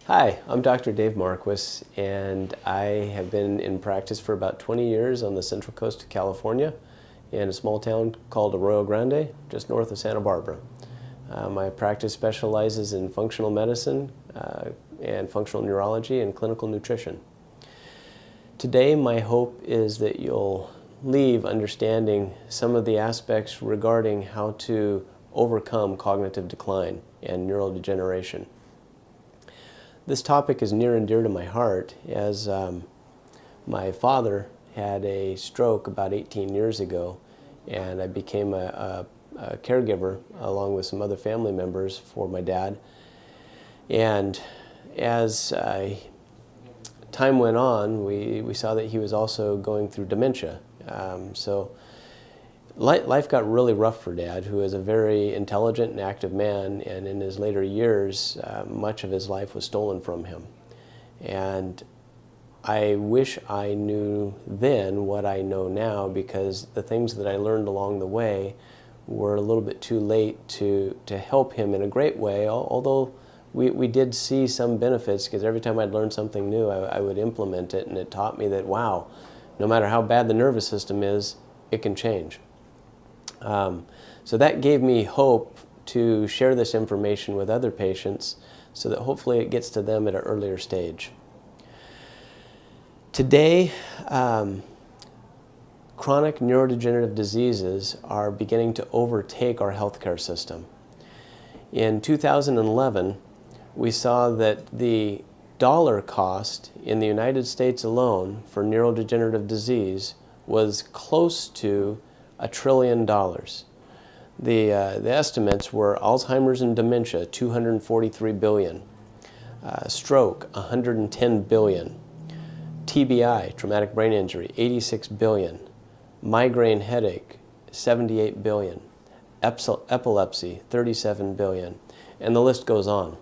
Hi, I'm Dr. Dave Marquis, and I have been in practice for about 20 years on the central coast of California in a small town called Arroyo Grande, just north of Santa Barbara. My practice specializes in functional medicine and functional neurology and clinical nutrition. Today, my hope is that you'll leave understanding some of the aspects regarding how to overcome cognitive decline and neurodegeneration. This topic is near and dear to my heart, as my father had a stroke about 18 years ago, and I became a caregiver along with some other family members for my dad. And as time went on, we saw that he was also going through dementia. So life got really rough for Dad, who is a very intelligent and active man, and in his later years, much of his life was stolen from him. And I wish I knew then what I know now, because the things that I learned along the way were a little bit too late to help him in a great way, although we did see some benefits, because every time I'd learn something new, I would implement it, and it taught me that, wow, no matter how bad the nervous system is, it can change. So that gave me hope to share this information with other patients so that hopefully it gets to them at an earlier stage. Today, chronic neurodegenerative diseases are beginning to overtake our healthcare system. In 2011, we saw that the dollar cost in the United States alone for neurodegenerative disease was close to $1 trillion. The estimates were Alzheimer's and dementia, $243 billion, stroke, $110 billion, TBI, traumatic brain injury, $86 billion, migraine headache, $78 billion, epilepsy, $37 billion, and the list goes on.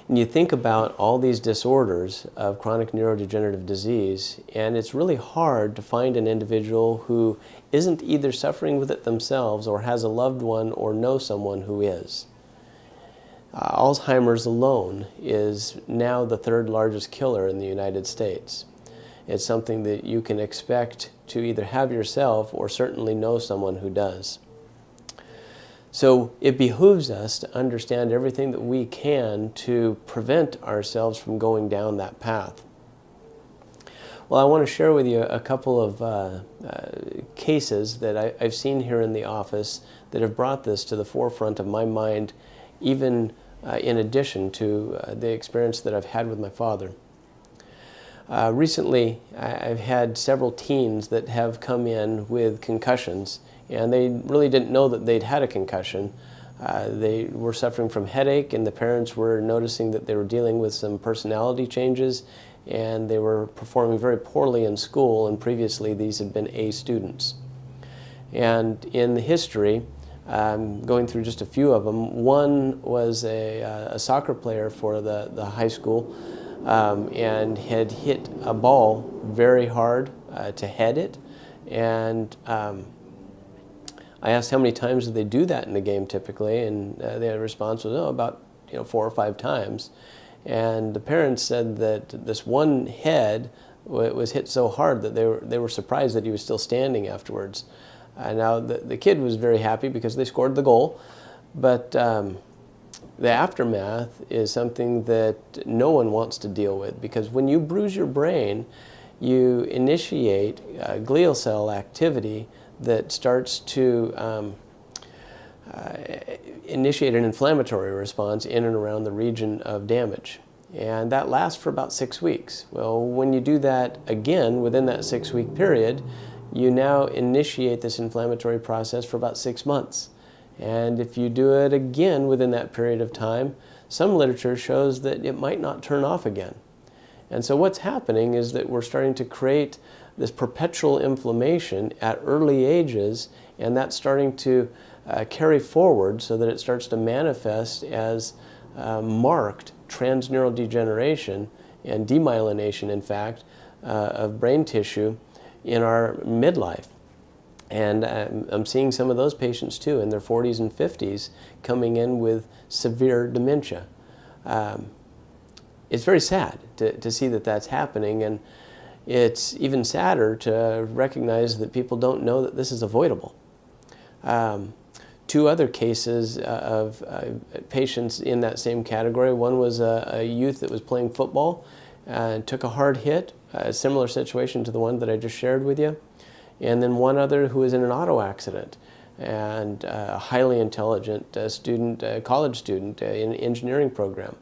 And you think about all these disorders of chronic neurodegenerative disease, and it's really hard to find an individual who isn't either suffering with it themselves or has a loved one or knows someone who is. Alzheimer's alone is now the third largest killer in the United States. It's something that you can expect to either have yourself or certainly know someone who does. So it behooves us to understand everything that we can to prevent ourselves from going down that path. Well, I want to share with you a couple of cases that I've seen here in the office that have brought this to the forefront of my mind, even in addition to the experience that I've had with my father. Recently, I've had several teens that have come in with concussions, and they really didn't know that they'd had a concussion. They were suffering from headache, and the parents were noticing that they were dealing with some personality changes, and they were performing very poorly in school, and previously these had been A students. And in the history, going through just a few of them, one was a soccer player for the high school, and had hit a ball very hard to head it, and I asked how many times did they do that in the game typically, and the response was, about 4 or 5 times. And the parents said that this one head was hit so hard that they were surprised that he was still standing afterwards. Now the kid was very happy because they scored the goal, but the aftermath is something that no one wants to deal with, because when you bruise your brain, you initiate glial cell activity that starts to initiate an inflammatory response in and around the region of damage. And that lasts for about 6 weeks. Well, when you do that again within that 6-week period, you now initiate this inflammatory process for about 6 months. And if you do it again within that period of time, some literature shows that it might not turn off again. And so what's happening is that we're starting to create this perpetual inflammation at early ages, and that's starting to carry forward so that it starts to manifest as marked transneural degeneration and demyelination, in fact, of brain tissue in our midlife. And I'm seeing some of those patients too in their 40s and 50s coming in with severe dementia. it's very sad to see that that's happening, and it's even sadder to recognize that people don't know that this is avoidable. Two other cases of patients in that same category. One was a youth that was playing football and took a hard hit, a similar situation to the one that I just shared with you. And then one other who was in an auto accident, and a highly intelligent student, college student in an engineering program,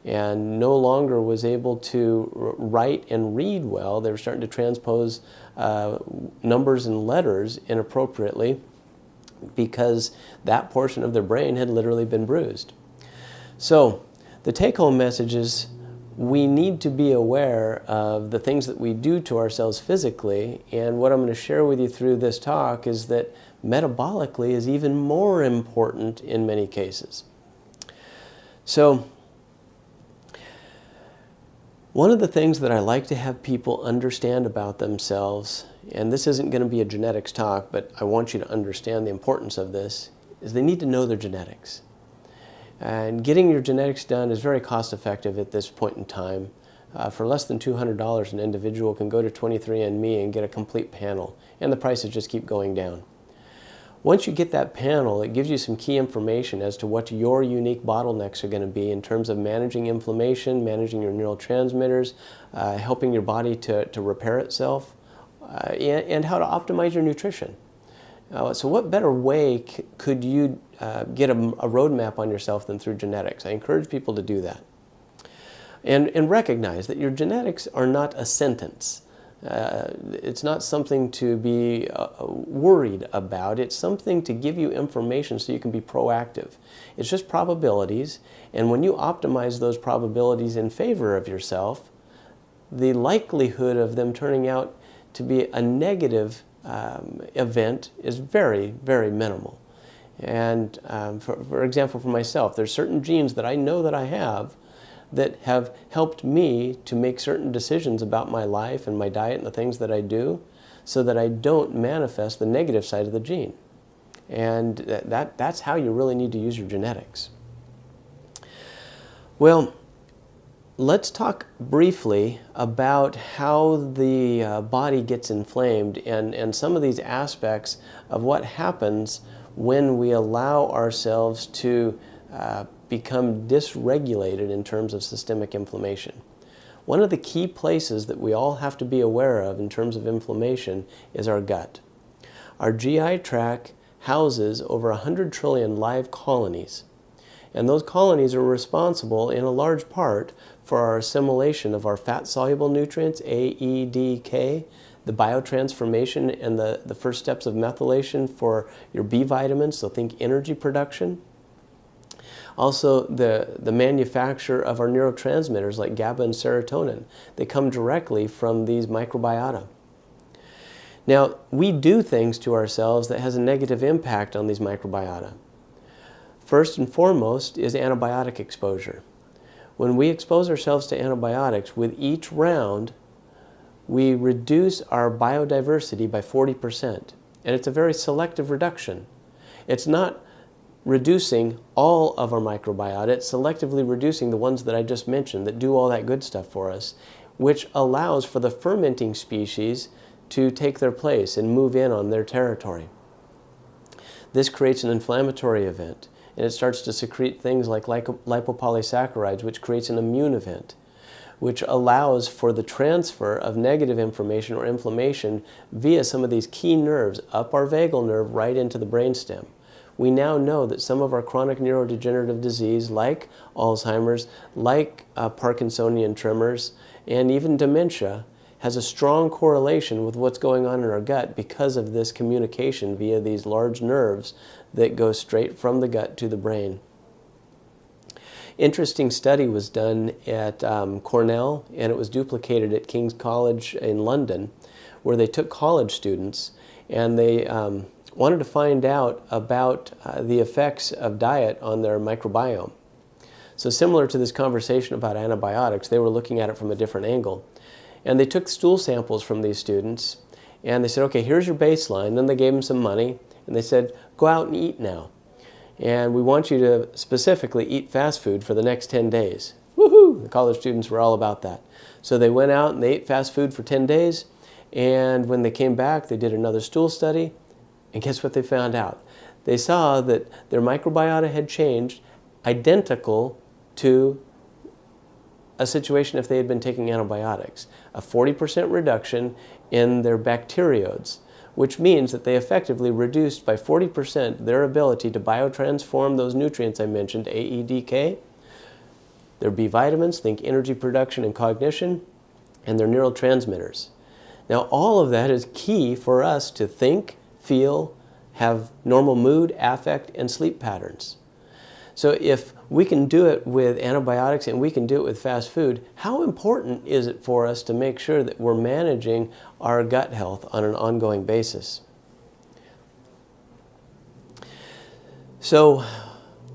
and no longer was able to write and read well. They were starting to transpose numbers and letters inappropriately because that portion of their brain had literally been bruised. So the take-home message is we need to be aware of the things that we do to ourselves physically, and what I'm going to share with you through this talk is that metabolically is even more important in many cases. So one of the things that I like to have people understand about themselves, and this isn't going to be a genetics talk, but I want you to understand the importance of this, is they need to know their genetics. And getting your genetics done is very cost effective at this point in time. For less than $200, an individual can go to 23andMe and get a complete panel, and the prices just keep going down. Once you get that panel, it gives you some key information as to what your unique bottlenecks are going to be in terms of managing inflammation, managing your neurotransmitters, helping your body to repair itself, and how to optimize your nutrition. So what better way could you get a roadmap on yourself than through genetics? I encourage people to do that. And recognize that your genetics are not a sentence. It's not something to be worried about. It's something to give you information so you can be proactive. It's just probabilities, and when you optimize those probabilities in favor of yourself, the likelihood of them turning out to be a negative event is very, very minimal. And for example, for myself, there's certain genes that I know that I have that have helped me to make certain decisions about my life and my diet and the things that I do so that I don't manifest the negative side of the gene. And that's how you really need to use your genetics. Well, let's talk briefly about how the body gets inflamed and some of these aspects of what happens when we allow ourselves to become dysregulated in terms of systemic inflammation. One of the key places that we all have to be aware of in terms of inflammation is our gut. Our GI tract houses over 100 trillion live colonies, and those colonies are responsible in a large part for our assimilation of our fat-soluble nutrients, A, E, D, K, the biotransformation and the first steps of methylation for your B vitamins, so think energy production. Also, the manufacture of our neurotransmitters like GABA and serotonin. They come directly from these microbiota. Now, we do things to ourselves that has a negative impact on these microbiota. First and foremost is antibiotic exposure. When we expose ourselves to antibiotics, with each round, we reduce our biodiversity by 40%. And it's a very selective reduction. It's not reducing all of our microbiota, it's selectively reducing the ones that I just mentioned that do all that good stuff for us, which allows for the fermenting species to take their place and move in on their territory. This creates an inflammatory event, and it starts to secrete things like lipopolysaccharides, which creates an immune event, which allows for the transfer of negative information or inflammation via some of these key nerves up our vagal nerve right into the brainstem. We now know that some of our chronic neurodegenerative disease, like Alzheimer's, like Parkinsonian tremors, and even dementia, has a strong correlation with what's going on in our gut because of this communication via these large nerves that go straight from the gut to the brain. Interesting study was done at Cornell, and it was duplicated at King's College in London, where they took college students and they wanted to find out about the effects of diet on their microbiome. So similar to this conversation about antibiotics, they were looking at it from a different angle. And they took stool samples from these students, and they said, okay, here's your baseline. Then they gave them some money, and they said, go out and eat now. And we want you to specifically eat fast food for the next 10 days. Woohoo! The college students were all about that. So they went out and they ate fast food for 10 days. And when they came back, they did another stool study. And guess what they found out? They saw that their microbiota had changed, identical to a situation if they had been taking antibiotics. A 40% reduction in their bacterioids, which means that they effectively reduced by 40% their ability to biotransform those nutrients I mentioned, A, E, D, K, their B vitamins, think energy production and cognition, and their neurotransmitters. Now, all of that is key for us to think, feel, have normal mood, affect, and sleep patterns. So if we can do it with antibiotics and we can do it with fast food, how important is it for us to make sure that we're managing our gut health on an ongoing basis? So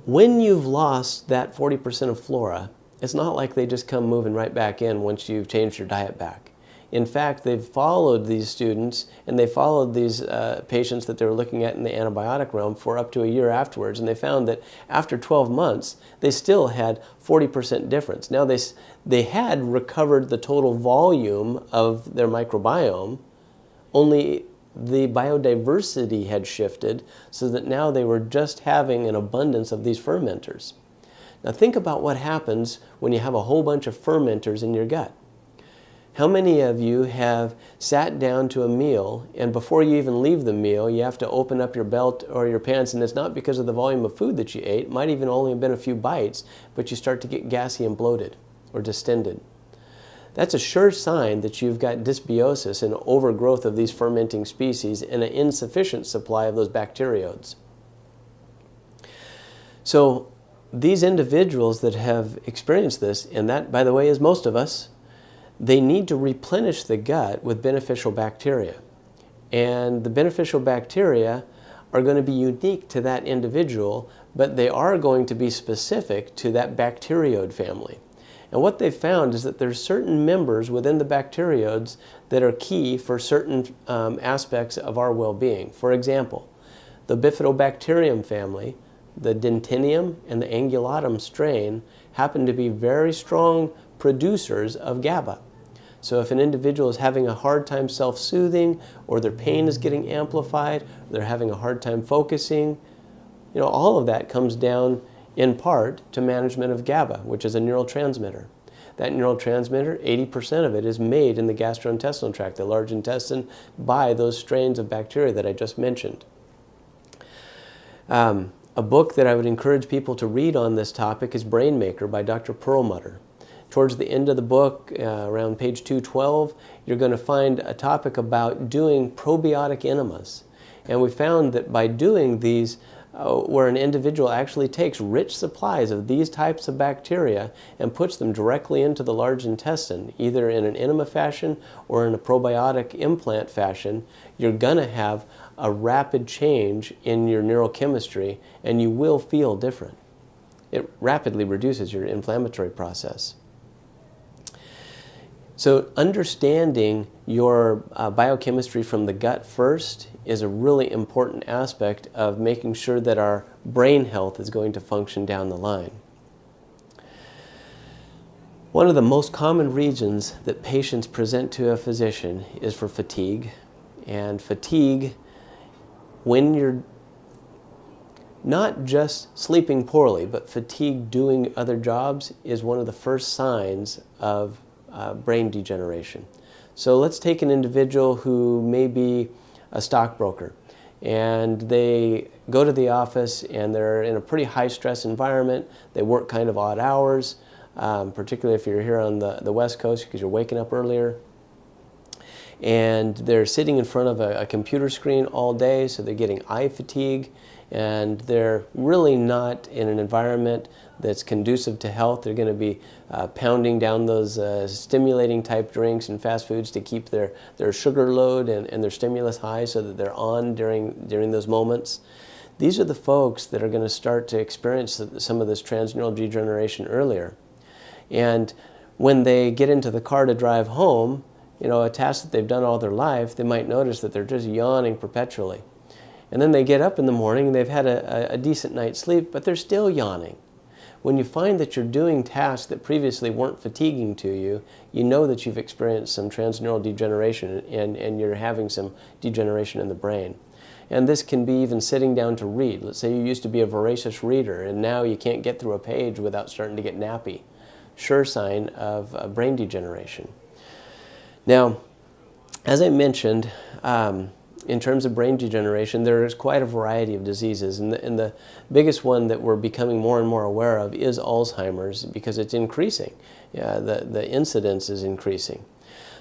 when you've lost that 40% of flora, it's not like they just come moving right back in once you've changed your diet back. In fact, they've followed these students and they followed these patients that they were looking at in the antibiotic realm for up to a year afterwards, and they found that after 12 months, they still had 40% difference. Now, they had recovered the total volume of their microbiome, only the biodiversity had shifted so that now they were just having an abundance of these fermenters. Now, think about what happens when you have a whole bunch of fermenters in your gut. How many of you have sat down to a meal and before you even leave the meal, you have to open up your belt or your pants, and it's not because of the volume of food that you ate, it might even only have been a few bites, but you start to get gassy and bloated or distended. That's a sure sign that you've got dysbiosis and overgrowth of these fermenting species and an insufficient supply of those bacterioids. So these individuals that have experienced this, and that, by the way, is most of us, they need to replenish the gut with beneficial bacteria. And the beneficial bacteria are going to be unique to that individual, but they are going to be specific to that bacterioid family. And what they've found is that there's certain members within the bacterioids that are key for certain aspects of our well-being. For example, the Bifidobacterium family, the Dentinium and the Angulatum strain happen to be very strong producers of GABA. So if an individual is having a hard time self-soothing, or their pain is getting amplified, or they're having a hard time focusing, all of that comes down in part to management of GABA, which is a neurotransmitter. That neurotransmitter, 80% of it is made in the gastrointestinal tract, the large intestine, by those strains of bacteria that I just mentioned. A book that I would encourage people to read on this topic is Brain Maker by Dr. Perlmutter. Towards the end of the book, around page 212, you're going to find a topic about doing probiotic enemas. And we found that by doing these, where an individual actually takes rich supplies of these types of bacteria and puts them directly into the large intestine, either in an enema fashion or in a probiotic implant fashion, you're going to have a rapid change in your neurochemistry and you will feel different. It rapidly reduces your inflammatory process. So understanding your biochemistry from the gut first is a really important aspect of making sure that our brain health is going to function down the line. One of the most common reasons that patients present to a physician is for fatigue. And fatigue, when you're not just sleeping poorly, but fatigue doing other jobs, is one of the first signs of brain degeneration. So let's take an individual who may be a stockbroker and they go to the office and they're in a pretty high stress environment. They work kind of odd hours, particularly if you're here on the West Coast because you're waking up earlier. And they're sitting in front of a computer screen all day, so they're getting eye fatigue, and they're really not in an environment that's conducive to health. They're going to be pounding down those stimulating type drinks and fast foods to keep their sugar load and their stimulus high so that they're on during those moments. These are the folks that are going to start to experience some of this transneural degeneration earlier. And when they get into the car to drive home, a task that they've done all their life, they might notice that they're just yawning perpetually. And then they get up in the morning and they've had a decent night's sleep, but they're still yawning. when you find that you're doing tasks that previously weren't fatiguing to you, you know that you've experienced some transneural degeneration and you're having some degeneration in the brain. And this can be even sitting down to read. Let's say you used to be a voracious reader and now you can't get through a page without starting to get nappy. Sure sign of brain degeneration. Now, as I mentioned, in terms of brain degeneration, there is quite a variety of diseases, and the biggest one that we're becoming more and more aware of is Alzheimer's, because it's increasing. The incidence is increasing.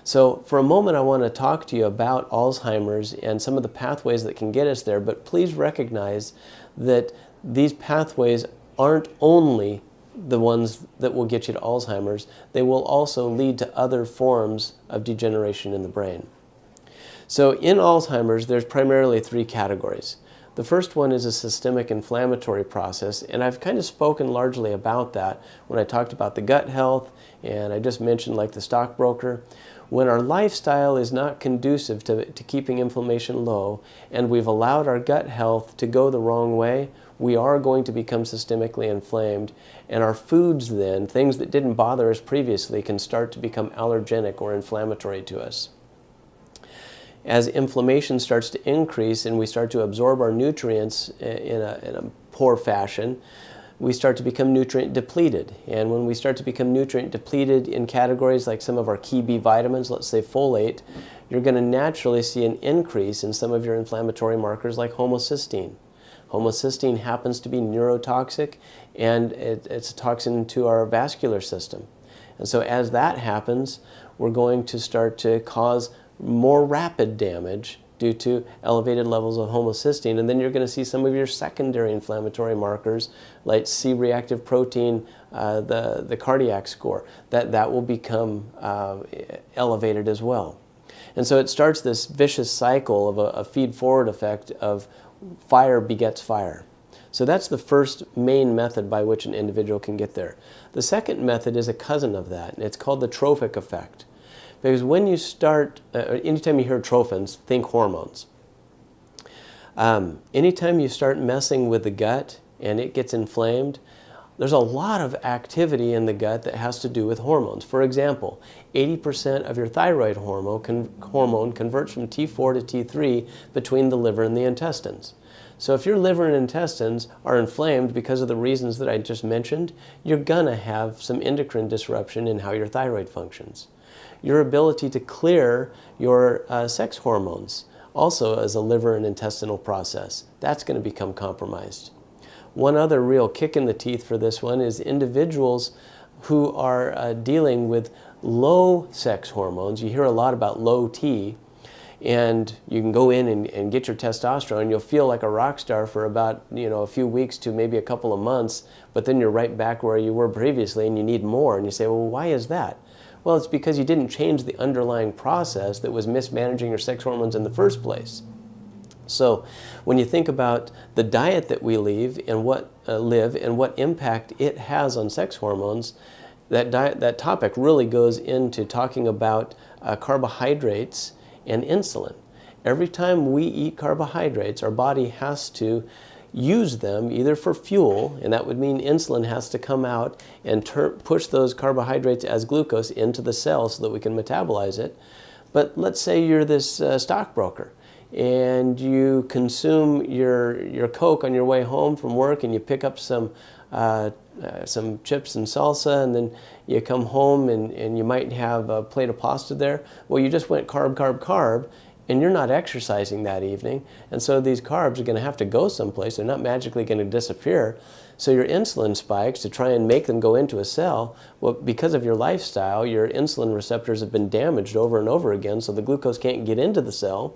So for a moment I want to talk to you about Alzheimer's and some of the pathways that can get us there, but please recognize that these pathways aren't only the ones that will get you to Alzheimer's. They will also lead to other forms of degeneration in the brain. So in Alzheimer's, there's primarily three categories. The first one is a systemic inflammatory process, and I've kind of spoken largely about that when I talked about the gut health, and I just mentioned like the stockbroker. When our lifestyle is not conducive to keeping inflammation low, and we've allowed our gut health to go the wrong way, we are going to become systemically inflamed, and our foods then, things that didn't bother us previously, can start to become allergenic or inflammatory to us. As inflammation starts to increase and we start to absorb our nutrients in a poor fashion, we start to become nutrient depleted. And when we start to become nutrient depleted in categories like some of our key B vitamins, let's say folate, you're going to naturally see an increase in some of your inflammatory markers like homocysteine. Homocysteine happens to be neurotoxic, and it's a toxin to our vascular system. And so as that happens, we're going to start to cause more rapid damage due to elevated levels of homocysteine, and then you're going to see some of your secondary inflammatory markers like C-reactive protein, the cardiac score, that will become elevated as well. And so it starts this vicious cycle of a feed-forward effect of fire begets fire. So that's the first main method by which an individual can get there. The second method is a cousin of that, and it's called the trophic effect. Because when you start, anytime you hear trophins, think hormones. Anytime you start messing with the gut and it gets inflamed, there's a lot of activity in the gut that has to do with hormones. For example, 80% of your thyroid hormone converts from T4 to T3 between the liver and the intestines. So if your liver and intestines are inflamed because of the reasons that I just mentioned, you're gonna have some endocrine disruption in how your thyroid functions. Your ability to clear your sex hormones also as a liver and intestinal process, that's going to become compromised. One other real kick in the teeth for this one is individuals who are dealing with low sex hormones. You hear a lot about low T, and you can go in and get your testosterone. You'll feel like a rock star for about a few weeks to maybe a couple of months, but then you're right back where you were previously and you need more. And you say, well, why is that? Well, it's because you didn't change the underlying process that was mismanaging your sex hormones in the first place. So when you think about the diet that we live and what impact it has on sex hormones, that topic really goes into talking about carbohydrates and insulin. Every time we eat carbohydrates, our body has to use them either for fuel, and that would mean insulin has to come out and push those carbohydrates as glucose into the cell so that we can metabolize it. But let's say you're this stockbroker and you consume your Coke on your way home from work, and you pick up some chips and salsa, and then you come home and you might have a plate of pasta there. Well, you just went carb, carb, carb, and you're not exercising that evening, and so these carbs are going to have to go someplace. They're not magically going to disappear. So your insulin spikes to try and make them go into a cell. Well, because of your lifestyle, your insulin receptors have been damaged over and over again, so the glucose can't get into the cell.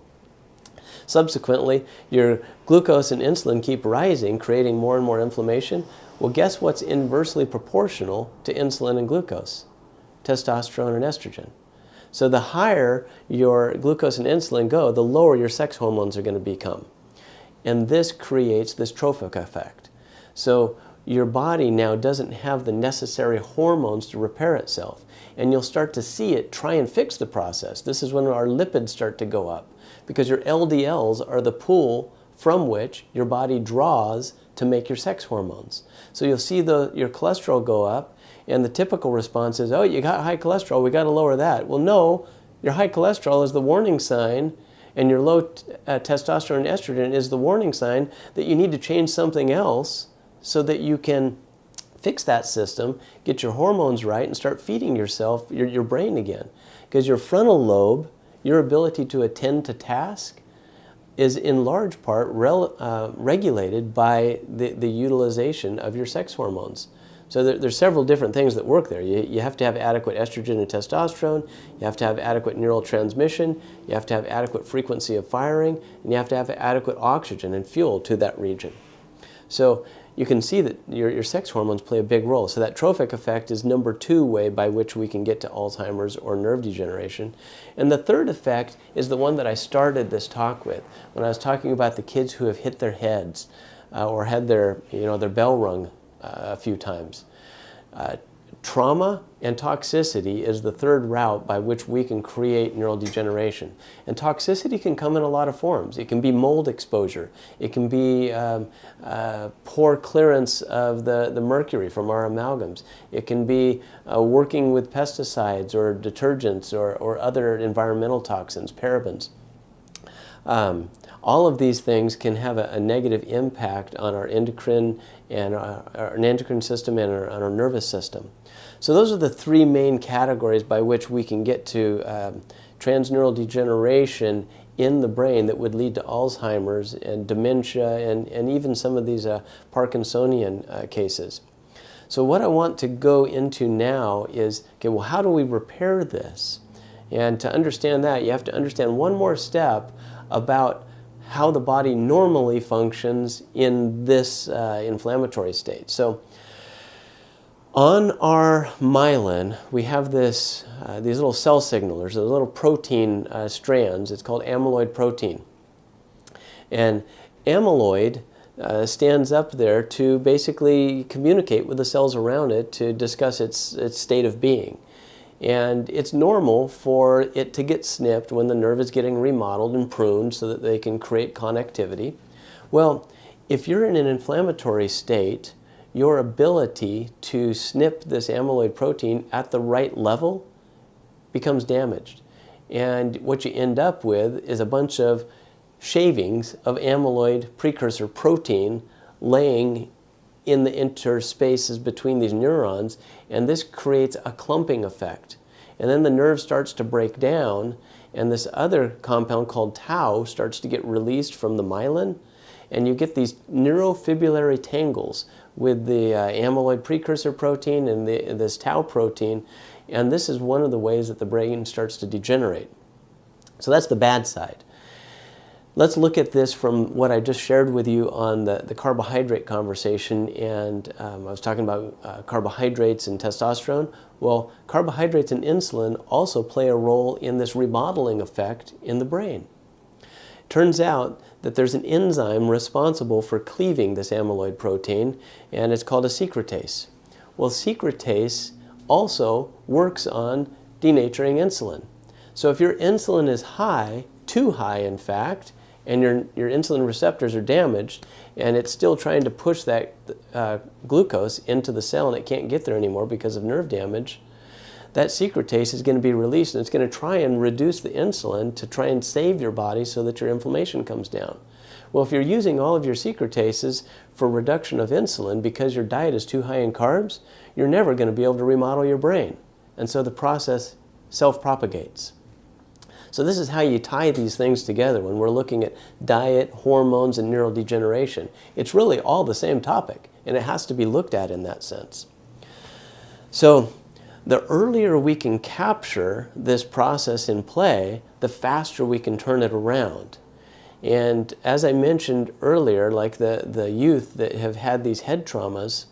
Subsequently, your glucose and insulin keep rising, creating more and more inflammation. Well, guess what's inversely proportional to insulin and glucose? Testosterone and estrogen. So the higher your glucose and insulin go, the lower your sex hormones are going to become. And this creates this trophic effect. So your body now doesn't have the necessary hormones to repair itself. And you'll start to see it try and fix the process. This is when our lipids start to go up, because your LDLs are the pool from which your body draws to make your sex hormones. So you'll see your cholesterol go up, and the typical response is, oh, you got high cholesterol, we got to lower that. Well, no, your high cholesterol is the warning sign, and your low testosterone and estrogen is the warning sign that you need to change something else so that you can fix that system, get your hormones right, and start feeding yourself, your brain again. Because your frontal lobe, your ability to attend to task, is in large part regulated by the utilization of your sex hormones. So there's several different things that work there. You have to have adequate estrogen and testosterone, you have to have adequate neural transmission, you have to have adequate frequency of firing, and you have to have adequate oxygen and fuel to that region. So you can see that your sex hormones play a big role. So that trophic effect is number 2 way by which we can get to Alzheimer's or nerve degeneration. And the third effect is the one that I started this talk with, when I was talking about the kids who have hit their heads or had their bell rung a few times. Trauma and toxicity is the third route by which we can create neurodegeneration. And toxicity can come in a lot of forms. It can be mold exposure. It can be poor clearance of the mercury from our amalgams. It can be working with pesticides or detergents or other environmental toxins, parabens. All of these things can have a negative impact on our endocrine and our endocrine system and on our nervous system. So those are the 3 main categories by which we can get to transneural degeneration in the brain that would lead to Alzheimer's and dementia and even some of these Parkinsonian cases. So what I want to go into now is, okay, well, how do we repair this? And to understand that, you have to understand one more step about how the body normally functions in this inflammatory state. So on our myelin, we have these little cell signalers, those little protein strands. It's called amyloid protein. And amyloid stands up there to basically communicate with the cells around it to discuss its state of being. And it's normal for it to get snipped when the nerve is getting remodeled and pruned so that they can create connectivity. Well, if you're in an inflammatory state, your ability to snip this amyloid protein at the right level becomes damaged. And what you end up with is a bunch of shavings of amyloid precursor protein laying in the interspaces between these neurons, and this creates a clumping effect. And then the nerve starts to break down, and this other compound called tau starts to get released from the myelin, and you get these neurofibrillary tangles with the amyloid precursor protein and this tau protein, and this is one of the ways that the brain starts to degenerate. So that's the bad side. Let's look at this from what I just shared with you on the carbohydrate conversation, and I was talking about carbohydrates and testosterone. Well, carbohydrates and insulin also play a role in this remodeling effect in the brain. Turns out that there's an enzyme responsible for cleaving this amyloid protein, and it's called a secretase. Well, secretase also works on denaturing insulin. So if your insulin is high, too high in fact, and your insulin receptors are damaged, and it's still trying to push that glucose into the cell and it can't get there anymore because of nerve damage, that secretase is going to be released and it's going to try and reduce the insulin to try and save your body so that your inflammation comes down. Well, if you're using all of your secretases for reduction of insulin because your diet is too high in carbs, you're never going to be able to remodel your brain. And so the process self-propagates. So this is how you tie these things together when we're looking at diet, hormones, and neurodegeneration. It's really all the same topic, and it has to be looked at in that sense. So the earlier we can capture this process in play, the faster we can turn it around. And as I mentioned earlier, like the youth that have had these head traumas,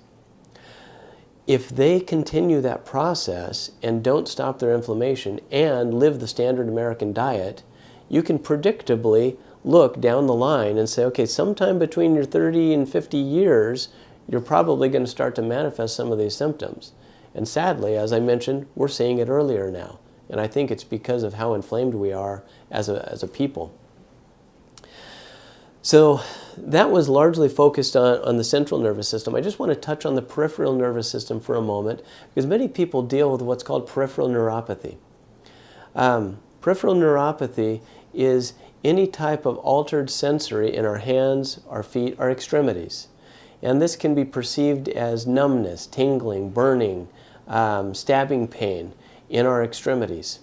if they continue that process and don't stop their inflammation and live the standard American diet, you can predictably look down the line and say, okay, sometime between your 30 and 50 years, you're probably going to start to manifest some of these symptoms. And sadly, as I mentioned, we're seeing it earlier now. And I think it's because of how inflamed we are as a people. So that was largely focused on the central nervous system. I just want to touch on the peripheral nervous system for a moment, because many people deal with what's called peripheral neuropathy. Peripheral neuropathy is any type of altered sensory in our hands, our feet, our extremities. And this can be perceived as numbness, tingling, burning, stabbing pain in our extremities.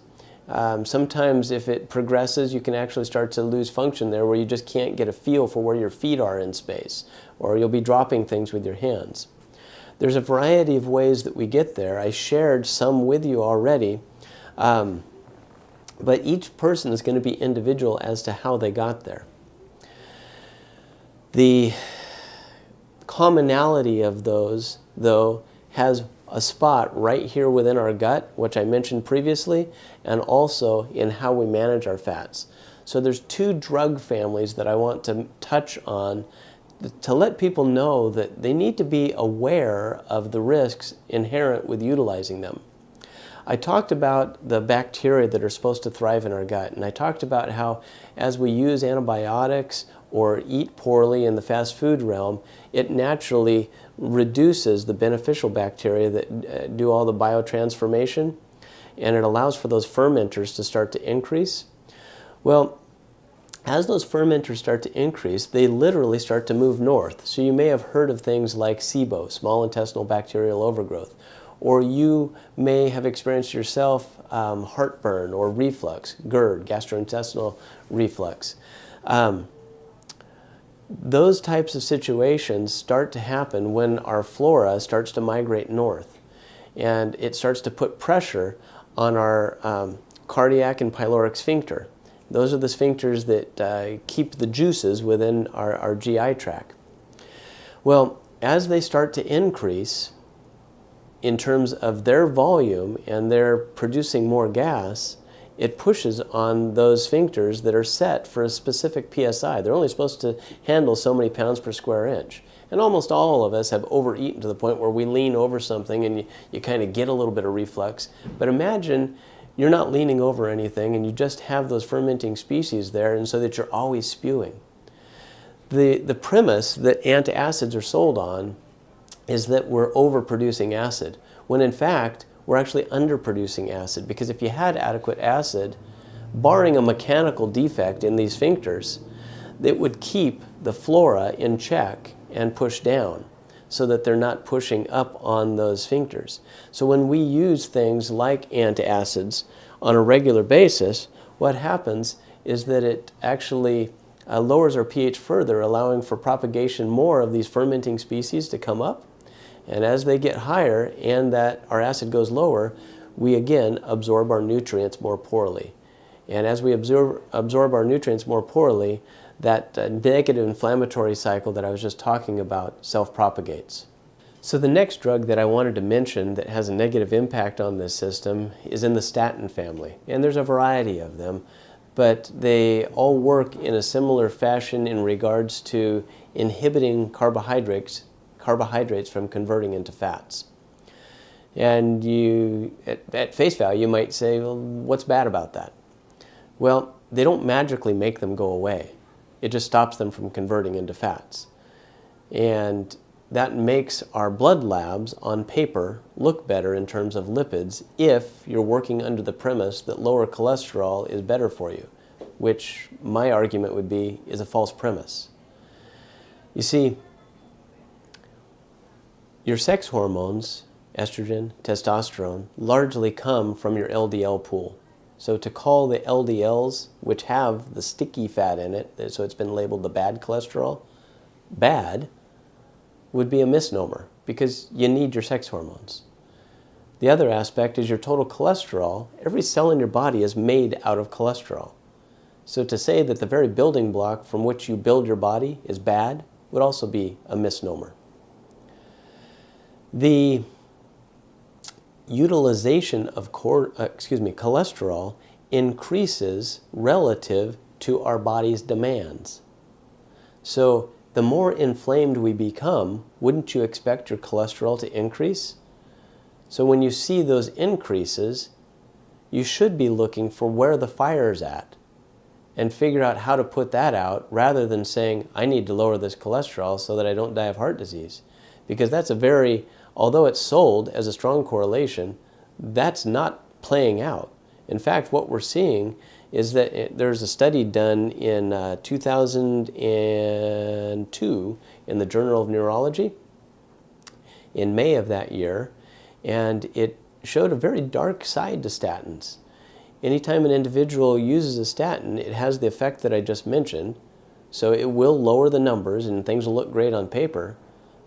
Sometimes if it progresses, you can actually start to lose function there, where you just can't get a feel for where your feet are in space, or you'll be dropping things with your hands. There's a variety of ways that we get there. I shared some with you already, but each person is going to be individual as to how they got there. The commonality of those, though, has a spot right here within our gut, which I mentioned previously, and also in how we manage our fats. So there's two drug families that I want to touch on to let people know that they need to be aware of the risks inherent with utilizing them. I talked about the bacteria that are supposed to thrive in our gut, and I talked about how as we use antibiotics or eat poorly in the fast food realm, it naturally reduces the beneficial bacteria that do all the biotransformation, and it allows for those fermenters to start to increase. Well, as those fermenters start to increase, they literally start to move north. So you may have heard of things like SIBO, small intestinal bacterial overgrowth, or you may have experienced yourself heartburn or reflux, GERD, gastrointestinal reflux. Those types of situations start to happen when our flora starts to migrate north, and it starts to put pressure on our cardiac and pyloric sphincter. Those are the sphincters that keep the juices within our GI tract. Well, as they start to increase in terms of their volume and they're producing more gas, it pushes on those sphincters that are set for a specific PSI. They're only supposed to handle so many pounds per square inch. And almost all of us have overeaten to the point where we lean over something and you kind of get a little bit of reflux. But imagine you're not leaning over anything and you just have those fermenting species there, and so that you're always spewing. The premise that antacids are sold on is that we're overproducing acid, when in fact we're actually underproducing acid, because if you had adequate acid, barring a mechanical defect in these sphincters, it would keep the flora in check and push down so that they're not pushing up on those sphincters. So when we use things like antacids on a regular basis, what happens is that it actually lowers our pH further, allowing for propagation more of these fermenting species to come up. And as they get higher and that our acid goes lower, we again absorb our nutrients more poorly. And as we absorb our nutrients more poorly, that negative inflammatory cycle that I was just talking about self-propagates. So the next drug that I wanted to mention that has a negative impact on this system is in the statin family. And there's a variety of them, but they all work in a similar fashion in regards to inhibiting carbohydrates from converting into fats. And you, at face value, you might say, well, what's bad about that? Well, they don't magically make them go away. It just stops them from converting into fats. And that makes our blood labs on paper look better in terms of lipids if you're working under the premise that lower cholesterol is better for you, which my argument would be is a false premise. You see, your sex hormones, estrogen, testosterone, largely come from your LDL pool. So to call the LDLs, which have the sticky fat in it, so it's been labeled the bad cholesterol, bad, would be a misnomer, because you need your sex hormones. The other aspect is your total cholesterol. Every cell in your body is made out of cholesterol. So to say that the very building block from which you build your body is bad would also be a misnomer. The utilization of cholesterol increases relative to our body's demands. So the more inflamed we become, wouldn't you expect your cholesterol to increase? So when you see those increases, you should be looking for where the fire's at. and figure out how to put that out rather than saying, I need to lower this cholesterol so that I don't die of heart disease. Because that's although it's sold as a strong correlation, that's not playing out. In fact, what we're seeing is that there's a study done in 2002 in the Journal of Neurology in May of that year, and it showed a very dark side to statins. Anytime an individual uses a statin, it has the effect that I just mentioned, so it will lower the numbers and things will look great on paper,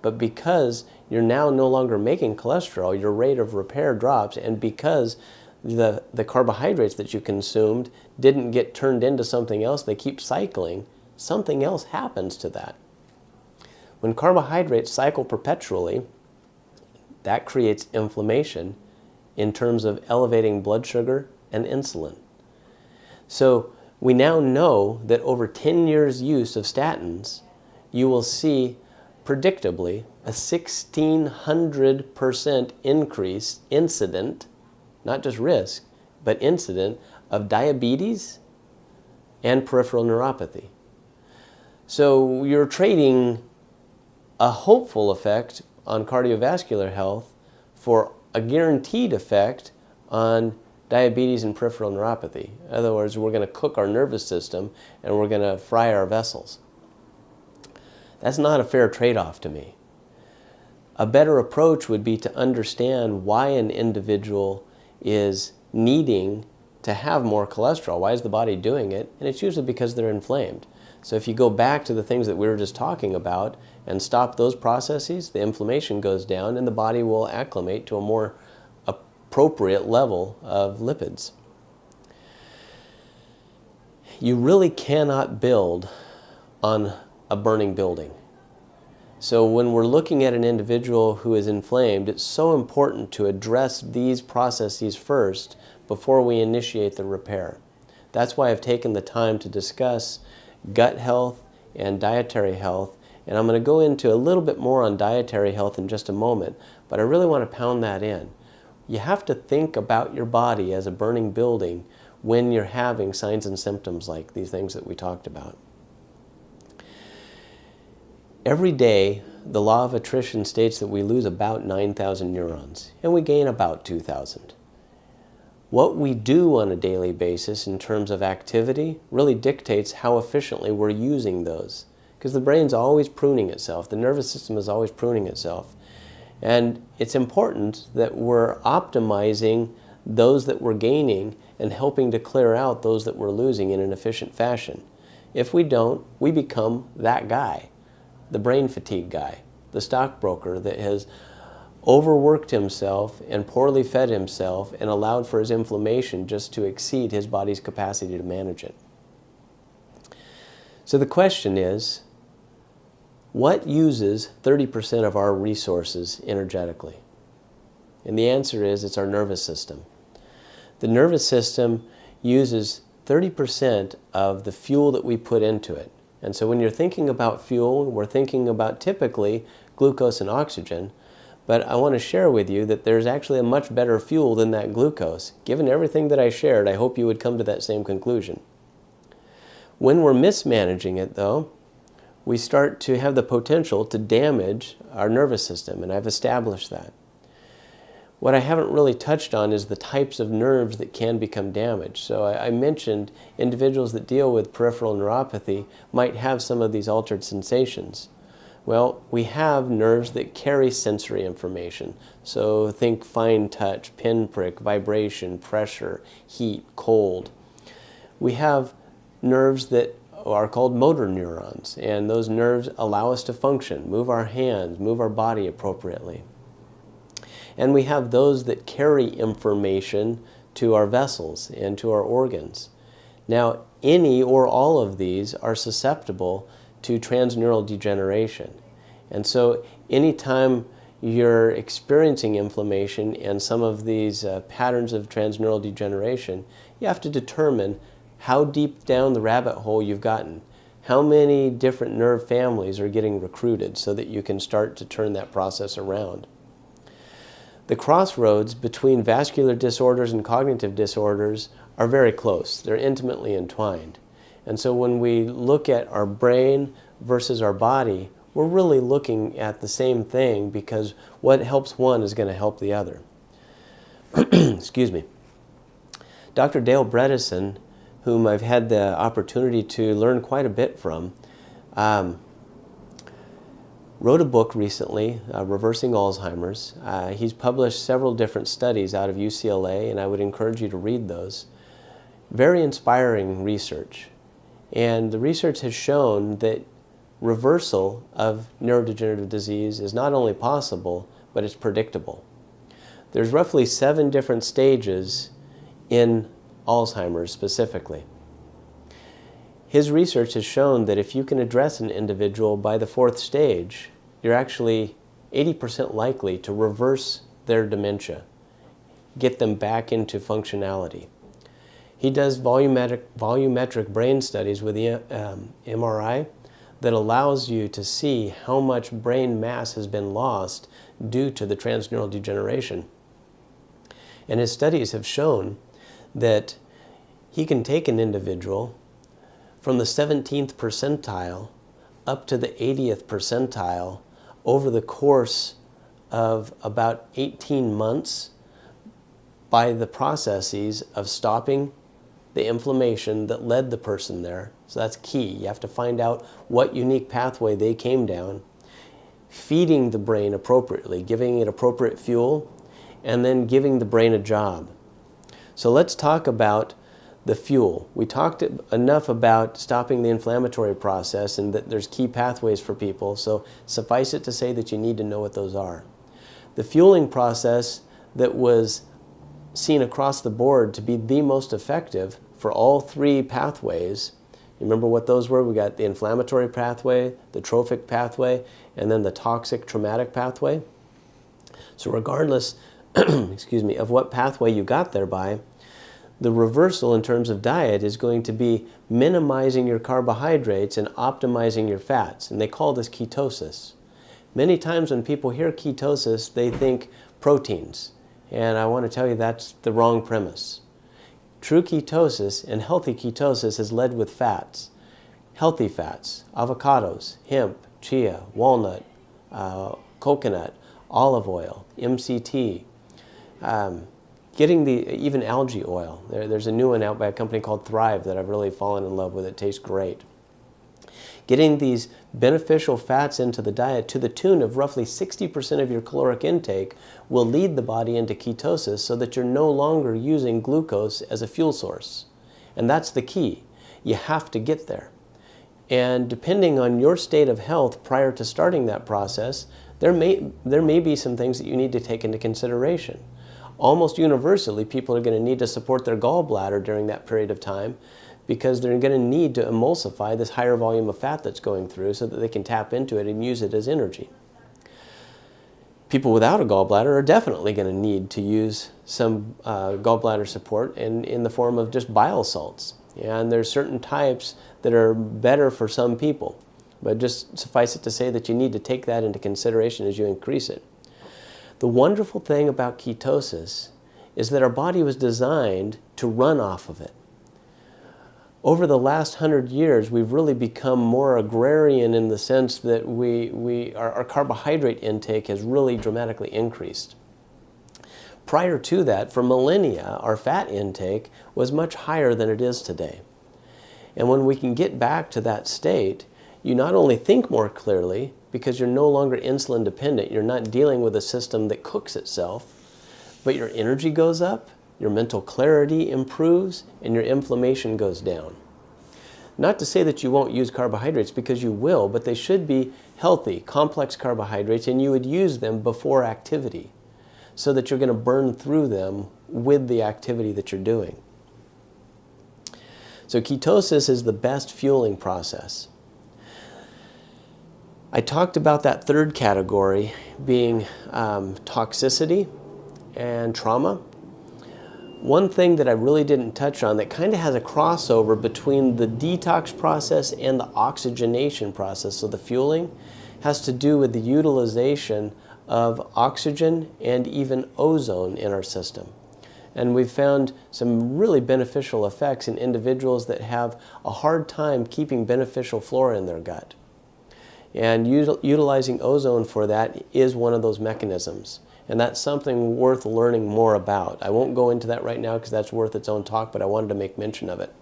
but because you're now no longer making cholesterol, your rate of repair drops, and because the carbohydrates that you consumed didn't get turned into something else, they keep cycling, something else happens to that. When carbohydrates cycle perpetually, that creates inflammation in terms of elevating blood sugar and insulin. So we now know that over 10 years use of statins, you will see predictably a 1,600% increase incident, not just risk, but incident of diabetes and peripheral neuropathy. So you're trading a hopeful effect on cardiovascular health for a guaranteed effect on diabetes and peripheral neuropathy. In other words, we're going to cook our nervous system and we're going to fry our vessels. That's not a fair trade-off to me. A better approach would be to understand why an individual is needing to have more cholesterol. Why is the body doing it? And it's usually because they're inflamed. So if you go back to the things that we were just talking about and stop those processes, the inflammation goes down and the body will acclimate to a more appropriate level of lipids. You really cannot build on a burning building. So when we're looking at an individual who is inflamed, it's so important to address these processes first before we initiate the repair. That's why I've taken the time to discuss gut health and dietary health, and I'm going to go into a little bit more on dietary health in just a moment, but I really want to pound that in. You have to think about your body as a burning building when you're having signs and symptoms like these things that we talked about. Every day, the law of attrition states that we lose about 9,000 neurons, and we gain about 2,000. What we do on a daily basis in terms of activity really dictates how efficiently we're using those, because the brain's always pruning itself, the nervous system is always pruning itself. And it's important that we're optimizing those that we're gaining and helping to clear out those that we're losing in an efficient fashion. If we don't, we become that guy, the brain fatigue guy, the stockbroker that has overworked himself and poorly fed himself and allowed for his inflammation just to exceed his body's capacity to manage it. So the question is, what uses 30% of our resources energetically? And the answer is, it's our nervous system. The nervous system uses 30% of the fuel that we put into it. And so when you're thinking about fuel, we're thinking about typically glucose and oxygen, but I want to share with you that there's actually a much better fuel than that glucose. Given everything that I shared, I hope you would come to that same conclusion. When we're mismanaging it, though, we start to have the potential to damage our nervous system, and I've established that. What I haven't really touched on is the types of nerves that can become damaged. So I mentioned individuals that deal with peripheral neuropathy might have some of these altered sensations. Well, we have nerves that carry sensory information. So think fine touch, pinprick, vibration, pressure, heat, cold. We have nerves that are called motor neurons, and those nerves allow us to function, move our hands, move our body appropriately. And we have those that carry information to our vessels and to our organs. Now, any or all of these are susceptible to transneural degeneration. And so anytime you're experiencing inflammation and some of these patterns of transneural degeneration, you have to determine how deep down the rabbit hole you've gotten. How many different nerve families are getting recruited so that you can start to turn that process around. The crossroads between vascular disorders and cognitive disorders are very close. They're intimately entwined. And so when we look at our brain versus our body, we're really looking at the same thing, because what helps one is going to help the other. Excuse me. Dr. Dale Bredesen, whom I've had the opportunity to learn quite a bit from, wrote a book recently, Reversing Alzheimer's. He's published several different studies out of UCLA, and I would encourage you to read those. Very inspiring research. And the research has shown that reversal of neurodegenerative disease is not only possible, but it's predictable. There's roughly 7 different stages in Alzheimer's specifically. His research has shown that if you can address an individual by the 4th stage, you're actually 80% likely to reverse their dementia, get them back into functionality. He does volumetric brain studies with the MRI that allows you to see how much brain mass has been lost due to the transneural degeneration. And his studies have shown that he can take an individual from the 17th percentile up to the 80th percentile over the course of about 18 months by the processes of stopping the inflammation that led the person there. So that's key. You have to find out what unique pathway they came down, feeding the brain appropriately, giving it appropriate fuel, and then giving the brain a job. So let's talk about the fuel. We talked enough about stopping the inflammatory process and that there's key pathways for people, so suffice it to say that you need to know what those are. The fueling process that was seen across the board to be the most effective for all 3 pathways, remember what those were? We got the inflammatory pathway, the trophic pathway, and then the toxic traumatic pathway. So regardless excuse me, of what pathway you got there by, the reversal in terms of diet is going to be minimizing your carbohydrates and optimizing your fats, and they call this ketosis. Many times when people hear ketosis, they think proteins, and I want to tell you that's the wrong premise. True ketosis and healthy ketosis is led with fats. Healthy fats, avocados, hemp, chia, walnut, coconut, olive oil, MCT, getting even algae oil. There's a new one out by a company called Thrive that I've really fallen in love with. It tastes great. Getting these beneficial fats into the diet to the tune of roughly 60% of your caloric intake will lead the body into ketosis so that you're no longer using glucose as a fuel source. And that's the key. You have to get there. And depending on your state of health prior to starting that process, there may be some things that you need to take into consideration. Almost universally, people are going to need to support their gallbladder during that period of time, because they're going to need to emulsify this higher volume of fat that's going through so that they can tap into it and use it as energy. People without a gallbladder are definitely going to need to use some gallbladder support in the form of just bile salts. And there's certain types that are better for some people. But just suffice it to say that you need to take that into consideration as you increase it. The wonderful thing about ketosis is that our body was designed to run off of it. Over the last 100 years, we've really become more agrarian in the sense that our carbohydrate intake has really dramatically increased. Prior to that, for millennia, our fat intake was much higher than it is today. And when we can get back to that state, you not only think more clearly, because you're no longer insulin dependent, you're not dealing with a system that cooks itself, but your energy goes up, your mental clarity improves, and your inflammation goes down. Not to say that you won't use carbohydrates, because you will, but they should be healthy, complex carbohydrates, and you would use them before activity so that you're going to burn through them with the activity that you're doing. So ketosis is the best fueling process. I talked about that third category being toxicity and trauma. One thing that I really didn't touch on that kind of has a crossover between the detox process and the oxygenation process, so the fueling, has to do with the utilization of oxygen and even ozone in our system. And we've found some really beneficial effects in individuals that have a hard time keeping beneficial flora in their gut. And utilizing ozone for that is one of those mechanisms. And that's something worth learning more about. I won't go into that right now because that's worth its own talk, but I wanted to make mention of it.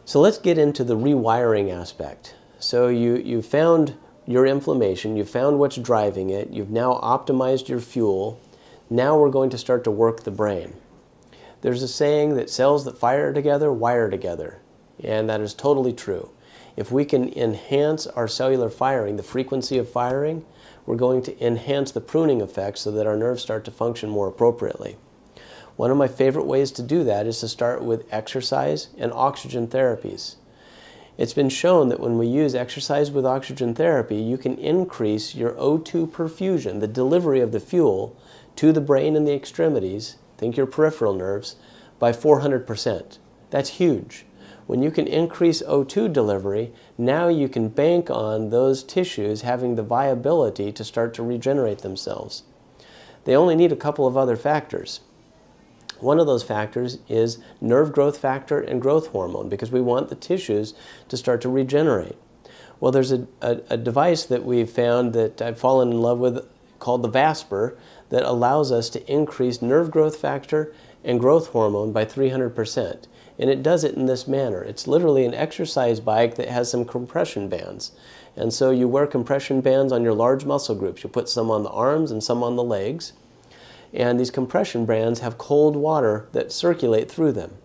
So let's get into the rewiring aspect. So you found your inflammation, you found what's driving it, you've now optimized your fuel. Now we're going to start to work the brain. There's a saying that cells that fire together wire together, and that is totally true. If we can enhance our cellular firing, the frequency of firing, we're going to enhance the pruning effect so that our nerves start to function more appropriately. One of my favorite ways to do that is to start with exercise and oxygen therapies. It's been shown that when we use exercise with oxygen therapy, you can increase your O2 perfusion, the delivery of the fuel, to the brain and the extremities, think your peripheral nerves, by 400%. That's huge. When you can increase O2 delivery, now you can bank on those tissues having the viability to start to regenerate themselves. They only need a couple of other factors. One of those factors is nerve growth factor and growth hormone, because we want the tissues to start to regenerate. Well, there's a device that we've found that I've fallen in love with called the Vasper that allows us to increase nerve growth factor and growth hormone by 300%. And it does it in this manner. It's literally an exercise bike that has some compression bands. And so you wear compression bands on your large muscle groups. You put some on the arms and some on the legs. And these compression bands have cold water that circulate through them.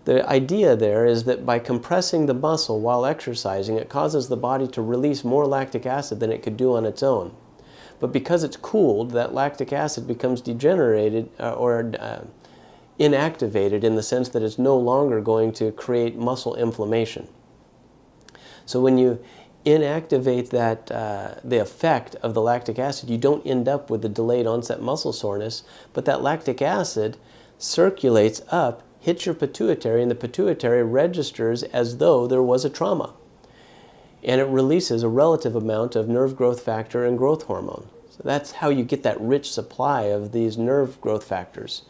The idea there is that by compressing the muscle while exercising, it causes the body to release more lactic acid than it could do on its own. But because it's cooled, that lactic acid becomes degenerated or inactivated in the sense that it's no longer going to create muscle inflammation. So when you inactivate that, the effect of the lactic acid, you don't end up with the delayed onset muscle soreness, but that lactic acid circulates up, hits your pituitary, and the pituitary registers as though there was a trauma. And it releases a relative amount of nerve growth factor and growth hormone. So that's how you get that rich supply of these nerve growth factors.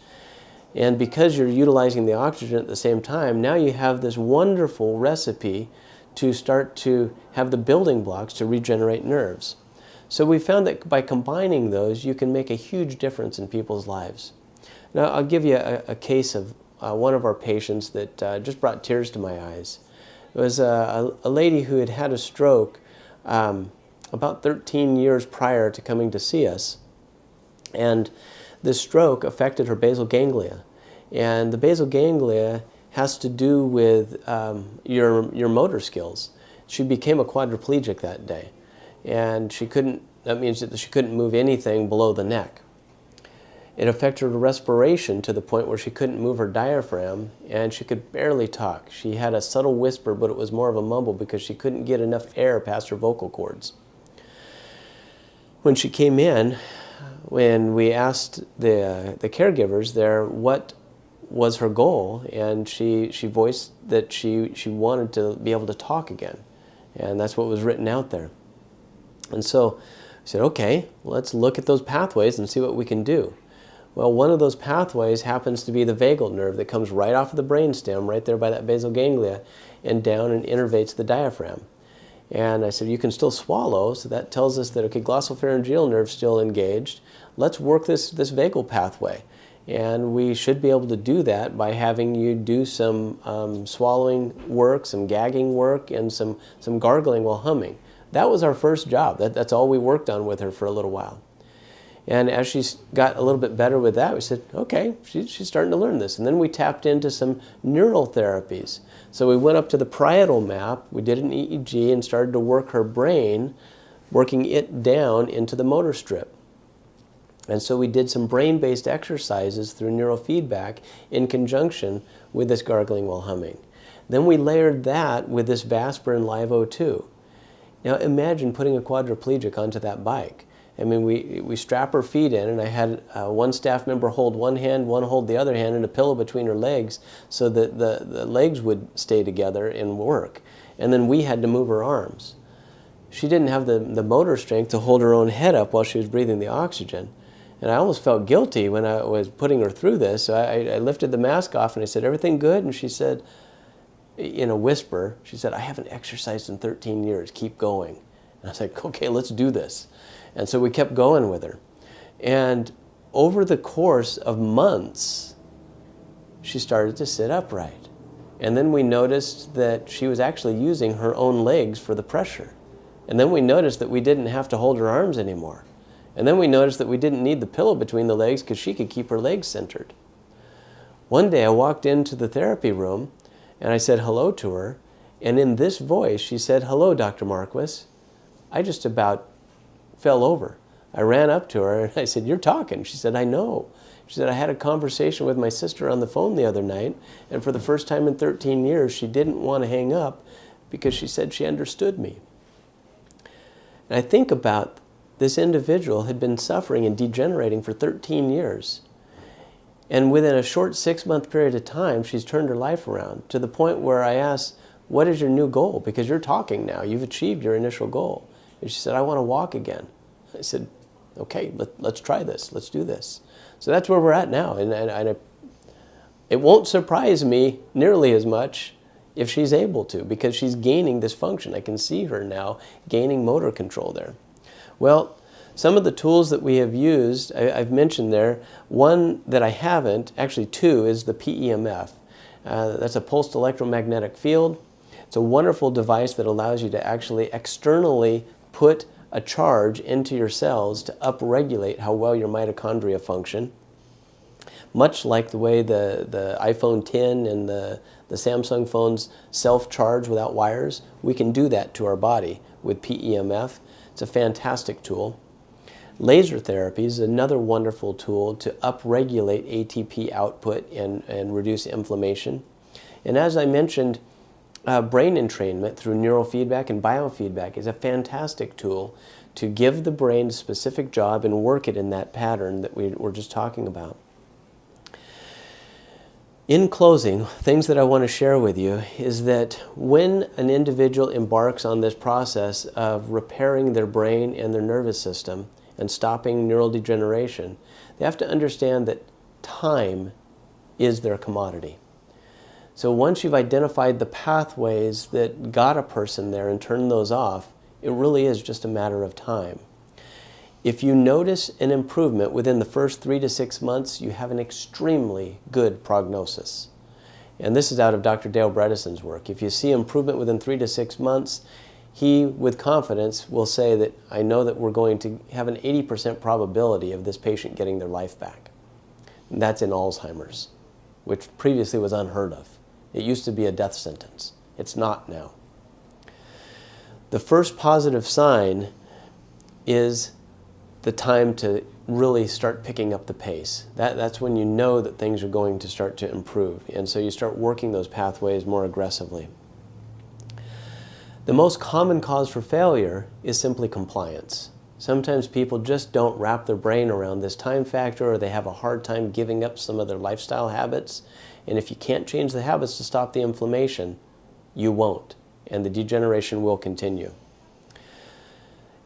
And because you're utilizing the oxygen at the same time, now you have this wonderful recipe to start to have the building blocks to regenerate nerves. So we found that by combining those, you can make a huge difference in people's lives. Now, I'll give you a case of one of our patients that just brought tears to my eyes. It was a lady who had had a stroke about 13 years prior to coming to see us. And this stroke affected her basal ganglia. And the basal ganglia has to do with your motor skills. She became a quadriplegic that day. And that means that she couldn't move anything below the neck. It affected her respiration to the point where she couldn't move her diaphragm, and she could barely talk. She had a subtle whisper, but it was more of a mumble because she couldn't get enough air past her vocal cords. When she came in, when we asked the caregivers there what was her goal, and she voiced that she wanted to be able to talk again. And that's what was written out there. And so I said, okay, let's look at those pathways and see what we can do. Well, one of those pathways happens to be the vagal nerve that comes right off of the brainstem, right there by that basal ganglia, and down and innervates the diaphragm. And I said, you can still swallow, so that tells us that, okay, glossopharyngeal nerve's still engaged. Let's work this vagal pathway. And we should be able to do that by having you do some swallowing work, some gagging work, and some gargling while humming. That was our first job. That's all we worked on with her for a little while. And as she got a little bit better with that, we said, okay, she's starting to learn this. And then we tapped into some neural therapies. So we went up to the parietal map, we did an EEG, and started to work her brain, working it down into the motor strip. And so we did some brain-based exercises through neurofeedback in conjunction with this gargling while humming. Then we layered that with this Vasper and Live O2. Now imagine putting a quadriplegic onto that bike. I mean, we strap her feet in, and I had one staff member hold one hand, one hold the other hand, and a pillow between her legs so that the legs would stay together and work. And then we had to move her arms. She didn't have the motor strength to hold her own head up while she was breathing the oxygen. And I almost felt guilty when I was putting her through this. So I lifted the mask off and I said, "Everything good?" And she said, in a whisper, she said, "I haven't exercised in 13 years, keep going." And I was like, "Okay, let's do this." And so we kept going with her. And over the course of months, she started to sit upright. And then we noticed that she was actually using her own legs for the pressure. And then we noticed that we didn't have to hold her arms anymore. And then we noticed that we didn't need the pillow between the legs because she could keep her legs centered. One day I walked into the therapy room and I said hello to her. And in this voice, she said, "Hello, Dr. Marquis." I just about fell over. I ran up to her and I said, "You're talking." She said, "I know." She said, "I had a conversation with my sister on the phone the other night, and for the first time in 13 years, she didn't want to hang up because she said she understood me." And I think about this individual had been suffering and degenerating for 13 years. And within a short 6-month period of time, she's turned her life around to the point where I asked, "What is your new goal? Because you're talking now. You've achieved your initial goal." And she said, "I want to walk again." I said, "Okay, let's try this. Let's do this." So that's where we're at now. And it won't surprise me nearly as much if she's able to, because she's gaining this function. I can see her now gaining motor control there. Well, some of the tools that we have used, I've mentioned there. One that I haven't, actually two, is the PEMF. That's a pulsed electromagnetic field. It's a wonderful device that allows you to actually externally put a charge into your cells to upregulate how well your mitochondria function. Much like the way the iPhone 10 and the Samsung phones self-charge without wires, we can do that to our body with PEMF. It's a fantastic tool. Laser therapy is another wonderful tool to upregulate ATP output and reduce inflammation. And as I mentioned, brain entrainment through neurofeedback and biofeedback is a fantastic tool to give the brain a specific job and work it in that pattern that we were just talking about. In closing, things that I want to share with you is that when an individual embarks on this process of repairing their brain and their nervous system and stopping neural degeneration, they have to understand that time is their commodity. So once you've identified the pathways that got a person there and turned those off, it really is just a matter of time. If you notice an improvement within the first 3 to 6 months, you have an extremely good prognosis. And this is out of Dr. Dale Bredesen's work. If you see improvement within 3 to 6 months, he, with confidence, will say that I know that we're going to have an 80% probability of this patient getting their life back. And that's in Alzheimer's, which previously was unheard of. It used to be a death sentence. It's not now. The first positive sign is the time to really start picking up the pace. That's when you know that things are going to start to improve. And so you start working those pathways more aggressively. The most common cause for failure is simply compliance. Sometimes people just don't wrap their brain around this time factor, or they have a hard time giving up some of their lifestyle habits. And if you can't change the habits to stop the inflammation, you won't. And the degeneration will continue.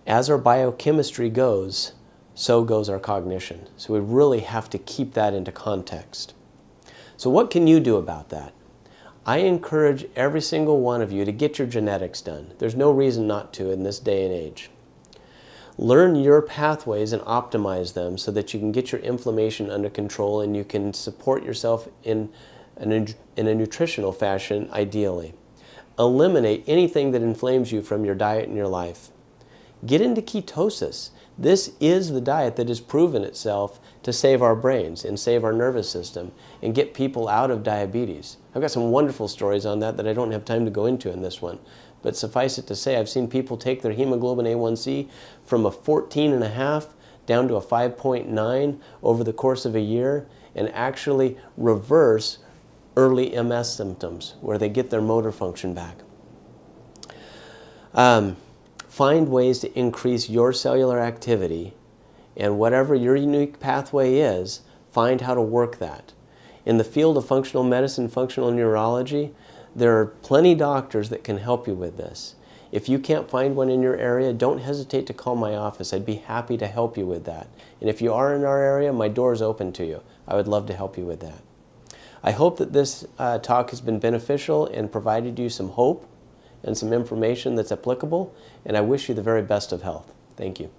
As our biochemistry goes, so goes our cognition. So we really have to keep that into context. So what can you do about that? I encourage every single one of you to get your genetics done. There's no reason not to in this day and age. Learn your pathways and optimize them so that you can get your inflammation under control and you can support yourself in a nutritional fashion, ideally. Eliminate anything that inflames you from your diet and your life. Get into ketosis. This is the diet that has proven itself to save our brains and save our nervous system and get people out of diabetes. I've got some wonderful stories on that I don't have time to go into in this one. But suffice it to say, I've seen people take their hemoglobin A1C from a 14.5 down to a 5.9 over the course of a year and actually reverse early MS symptoms where they get their motor function back. Find ways to increase your cellular activity, and whatever your unique pathway is, find how to work that. In the field of functional medicine, functional neurology, there are plenty of doctors that can help you with this. If you can't find one in your area, don't hesitate to call my office. I'd be happy to help you with that. And if you are in our area, my door is open to you. I would love to help you with that. I hope that this talk has been beneficial and provided you some hope and some information that's applicable, and I wish you the very best of health. Thank you.